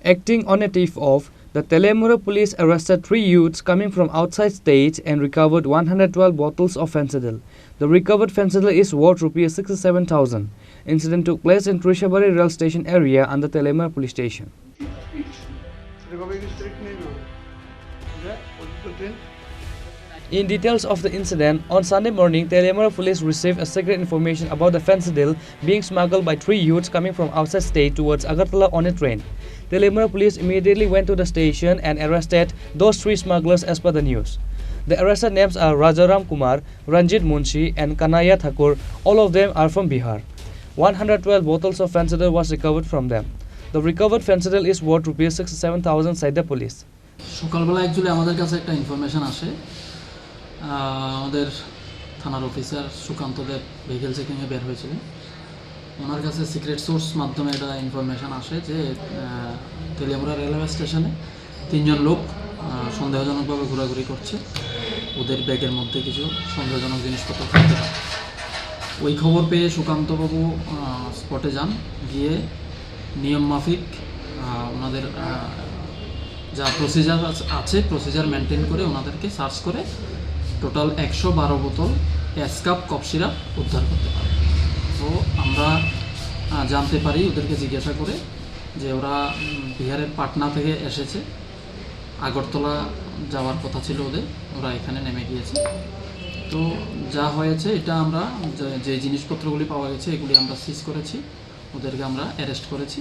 Acting on a tip-off, the Teliamura Police arrested 3 youths coming from outside state and recovered 112 bottles of Phensedyl. The recovered Phensedyl is worth Rs 67,000. Incident took place in Tripura rail station area under Teliamura Police Station. In details of the incident, on Sunday morning, Teliamura Police received a secret information about the Phensedyl being smuggled by 3 youths coming from outside state towards Agartala on a train. Teliamura Police immediately went to the station and arrested those 3 smugglers as per the news. The arrested names are Rajaram Kumar, Ranjit Munshi and Kanaya Thakur. All of them are from Bihar. 112 bottles of Phensedyl was recovered from them. The recovered Phensedyl is worth Rs 67,000, said the police. সকালবেলা actually আমাদের কাছে একটা information আসে আমাদের থানার officer Sukanta দেব vehicle চেকিংয়ে বের হয়েছিলেন ওনার কাছে সিক্রেট সোর্স মাধ্যমে একটা ইনফরমেশন আসে যে তেলিয়ামুড়া রেলওয়ে স্টেশনে 3 জন লোক সন্দেহজনকভাবে ঘোরাঘুরি করছে ওদের ব্যাগের মধ্যে কিছু সন্দেহজনক জিনিসপত্র থাকতে পারে ওই খবর পেয়ে সুকান্তবাবু স্পটে যান গিয়ে নিয়ম মাফিক ওনাদের যা প্রসিজার আছে প্রসিজার মেনটেন করে ওনাদেরকে সার্চ করে টোটাল 112 বোতল এসকাপ কফ সিরাপ উদ্ধার করতে পারে তো আমরা জানতে পারি ওদেরকে জিজ্ঞাসা করে যে ওরা বিহারের পাটনা থেকে এসেছে আগরতলা যাওয়ার কথা ছিল ওদের ওরা এখানে নেমে গিয়েছে তো যা হয়েছে এটা আমরা যে জিনিসপত্রগুলি পাওয়া গেছে এগুলি আমরা সিজ করেছি ওদেরকে আমরা অ্যারেস্ট করেছি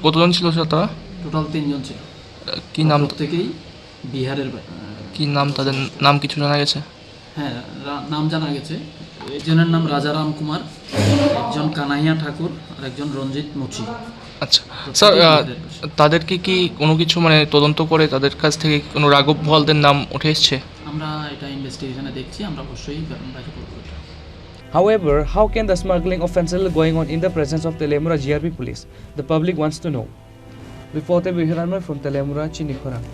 কতজন ছিল তারা টোটাল 3 জন ছিল কি নাম প্রত্যেকেই বিহারের কি নাম তাদের নাম কিছু জানা গেছে হ্যাঁ নাম জানা গেছে একজনের নাম রাজারাম কুমার একজন কানাইয়া ঠাকুর আর একজন রঞ্জিত মুচি আচ্ছা স্যার তাদেরকে কি কোনো কিছু মানে তদন্ত করে তাদের কাছ থেকে কোনো রাঘব বলদের নাম উঠে এসেছে আমরা এটা ইনভেস্টিগেশনে দেখছি আমরা অবশ্যই বাইরে করব However, how can the smuggling of Phensedyl going on in the presence of Teliamura GRP police? The public wants to know. Reporter from Teliamura, Chini, Khorang.